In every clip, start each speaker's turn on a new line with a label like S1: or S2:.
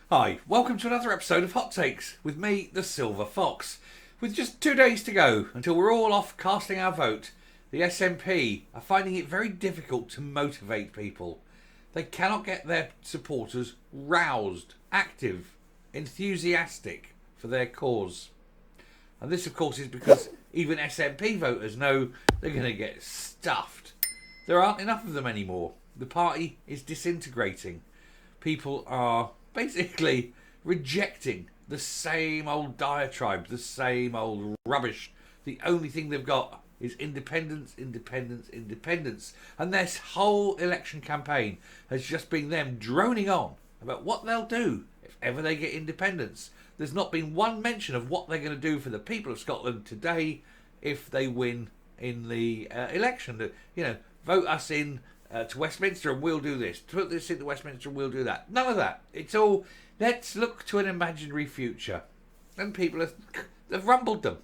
S1: Hi, welcome to another episode of Hot Takes with me, the Silver Fox. With just 2 days to go until we're all off casting our vote, the SNP are finding it very difficult to motivate people. They cannot get their supporters roused, active, enthusiastic for their cause. And this, of course, is because even SNP voters know they're going to get stuffed. There aren't enough of them anymore. The party is disintegrating. People are basically rejecting the same old diatribe, the same old rubbish. The only thing they've got is independence, independence, independence. And this whole election campaign has just been them droning on about what they'll do if ever they get independence. There's not been one mention of what they're going to do for the people of Scotland today if they win in the election. Vote us in to Westminster and we'll do this. Put this into Westminster and we'll do that. None of that. It's all, let's look to an imaginary future. And people have rumbled them.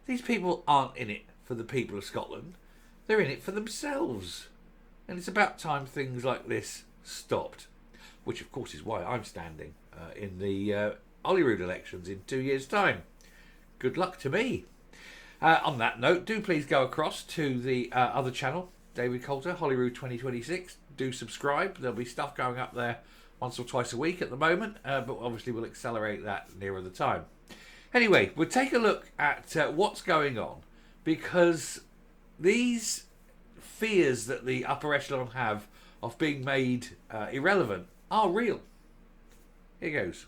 S1: These people aren't in it for the people of Scotland. They're in it for themselves. And it's about time things like this stopped. Which, of course, is why I'm standing in the Holyrood elections in 2 years' time. Good luck to me. On that note, do please go across to the other channel, David Coulter, Holyrood 2026. Do subscribe. There'll be stuff going up there once or twice a week at the moment, but obviously we'll accelerate that nearer the time. Anyway, we'll take a look at what's going on, because these fears that the upper echelon have of being made irrelevant are real. Here goes.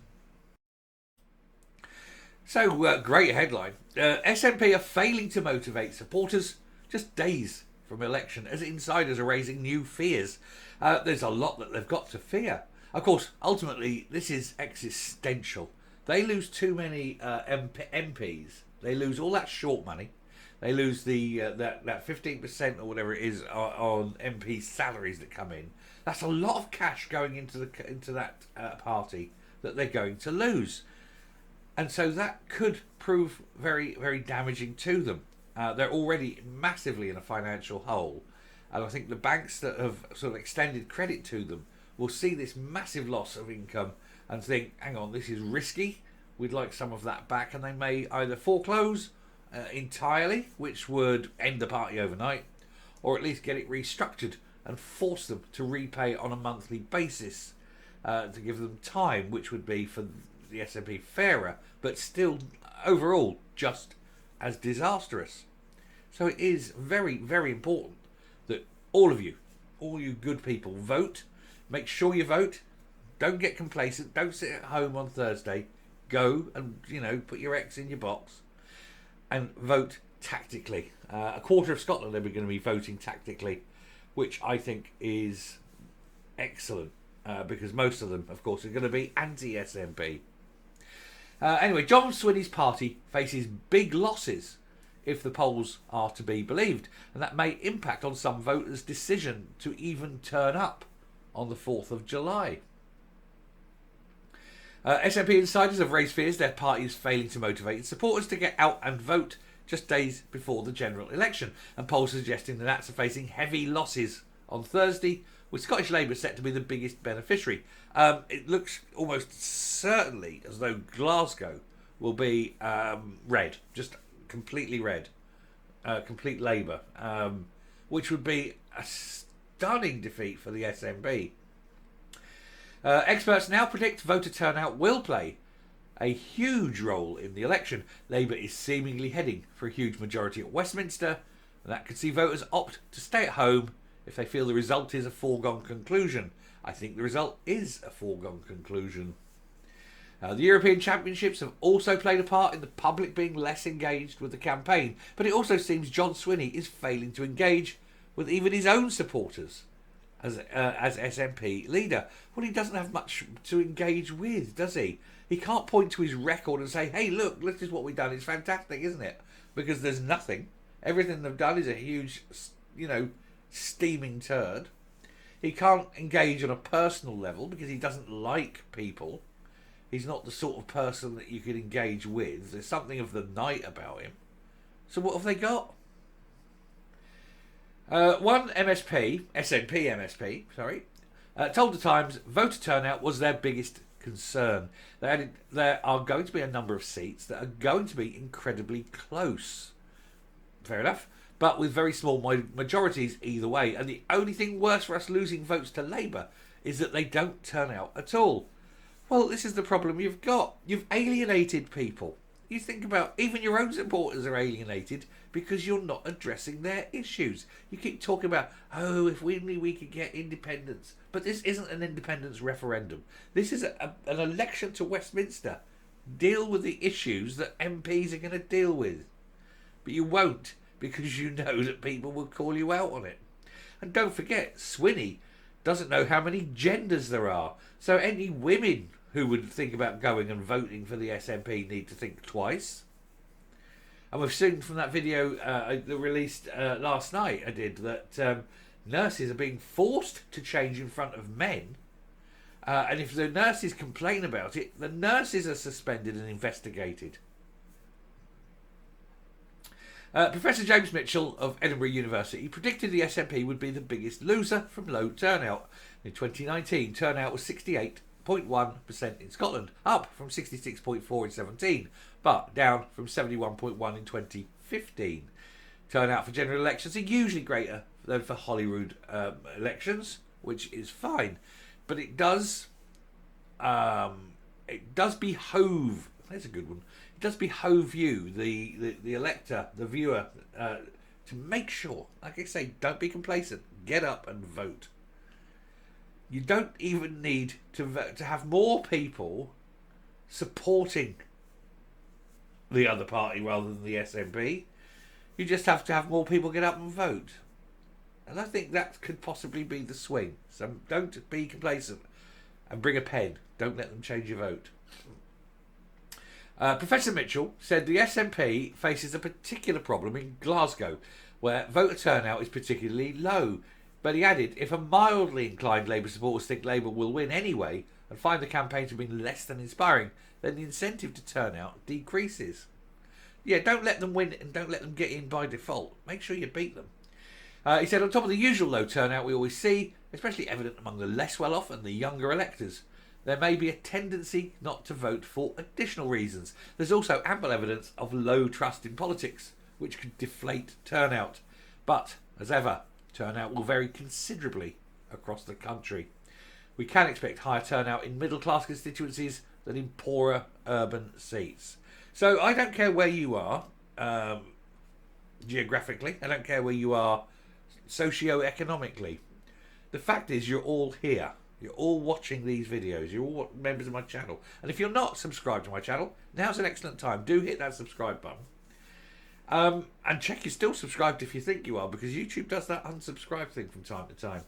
S1: So, great headline. SNP are failing to motivate supporters just days from election as insiders are raising new fears. There's a lot that they've got to fear. Of course, ultimately, this is existential. They lose too many MPs. They lose all that short money. They lose the that 15% or whatever it is on MP salaries that come in. That's a lot of cash going into that party that they're going to lose. And so that could prove very, very damaging to them. They're already massively in a financial hole. And I think the banks that have sort of extended credit to them will see this massive loss of income and think, hang on, this is risky. We'd like some of that back. And they may either foreclose entirely, which would end the party overnight, or at least get it restructured and force them to repay on a monthly basis to give them time, which would be for the SNP fairer, but still overall just as disastrous. So it is very, very important that all you good people, vote. Make sure you vote. Don't get complacent. Don't sit at home on Thursday. Go and put your X in your box and vote tactically. A quarter of Scotland are going to be voting tactically, which I think is excellent because most of them, of course, are going to be anti-SNP. Anyway, John Swinney's party faces big losses if the polls are to be believed, and that may impact on some voters' decision to even turn up on the 4th of July. SNP insiders have raised fears their party is failing to motivate its supporters to get out and vote just days before the general election, and polls suggesting the Nats are facing heavy losses on Thursday, with Scottish Labour set to be the biggest beneficiary. It looks almost certainly as though Glasgow will be red, just completely red, complete Labour, which would be a stunning defeat for the SNP. Experts now predict voter turnout will play a huge role in the election. Labour is seemingly heading for a huge majority at Westminster, and that could see voters opt to stay at home if they feel the result is a foregone conclusion. I think the result is a foregone conclusion. The European Championships have also played a part in the public being less engaged with the campaign, but it also seems John Swinney is failing to engage with even his own supporters as SNP leader. Well, he doesn't have much to engage with, does he? He can't point to his record and say, hey, look, this is what we've done. It's fantastic, isn't it? Because there's nothing. Everything they've done is a huge, steaming turd. He can't engage on a personal level because he doesn't like people. He's not the sort of person that you could engage with. There's something of the night about him. So what have they got? One SNP MSP, told the Times voter turnout was their biggest concern. There are going to be a number of seats that are going to be incredibly close. Fair enough. But with very small majorities either way. And the only thing worse for us losing votes to Labour is that they don't turn out at all. Well, this is the problem you've got. You've alienated people. You think about, even your own supporters are alienated because you're not addressing their issues. You keep talking about, oh, if only we could get independence. But this isn't an independence referendum. This is an election to Westminster. Deal with the issues that MPs are going to deal with. But you won't, because you know that people will call you out on it. And don't forget, Swinney doesn't know how many genders there are. So any women who would think about going and voting for the SNP need to think twice. And we've seen from that video that released last night, I did, that nurses are being forced to change in front of men. And if the nurses complain about it, the nurses are suspended and investigated. Professor James Mitchell of Edinburgh University predicted the SNP would be the biggest loser from low turnout. In 2019, turnout was 68.1% in Scotland, up from 66.4% in 17, but down from 71.1% in 2015. Turnout for general elections are usually greater than for Holyrood elections, which is fine, but it does behove. That's a good one. It does behove you, the elector, the viewer, to make sure, like I say, don't be complacent. Get up and vote. You don't even need to vote, to have more people supporting the other party rather than the SNP. You just have to have more people get up and vote. And I think that could possibly be the swing. So don't be complacent and bring a pen. Don't let them change your vote. Professor Mitchell said the SNP faces a particular problem in Glasgow, where voter turnout is particularly low. But he added, if a mildly inclined Labour supporters think Labour will win anyway and find the campaign to have been less than inspiring, then the incentive to turn out decreases. Yeah, don't let them win and don't let them get in by default. Make sure you beat them. He said, on top of the usual low turnout we always see, especially evident among the less well-off and the younger electors, there may be a tendency not to vote for additional reasons. There's also ample evidence of low trust in politics, which could deflate turnout. But, as ever, turnout will vary considerably across the country. We can expect higher turnout in middle-class constituencies than in poorer urban seats. So I don't care where you are geographically. I don't care where you are socio-economically. The fact is, you're all here. You're all watching these videos. You're all members of my channel. And if you're not subscribed to my channel, now's an excellent time. Do hit that subscribe button. And check you're still subscribed if you think you are, because YouTube does that unsubscribe thing from time to time.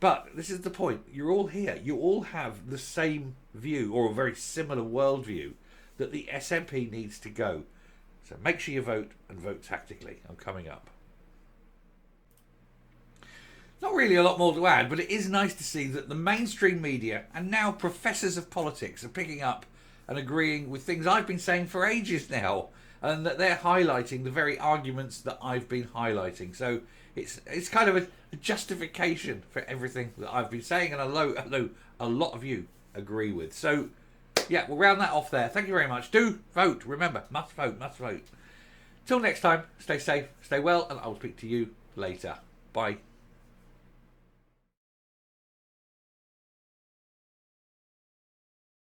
S1: But this is the point. You're all here. You all have the same view, or a very similar worldview, that the SNP needs to go. So make sure you vote, and vote tactically. I'm coming up. Not really a lot more to add, but it is nice to see that the mainstream media and now professors of politics are picking up and agreeing with things I've been saying for ages now, and that they're highlighting the very arguments that I've been highlighting. So it's kind of a justification for everything that I've been saying, and I know a lot of you agree with. So yeah, we'll round that off there. Thank you very much. Do vote. Remember, must vote, must vote. Till next time, stay safe, stay well, and I'll speak to you later. Bye.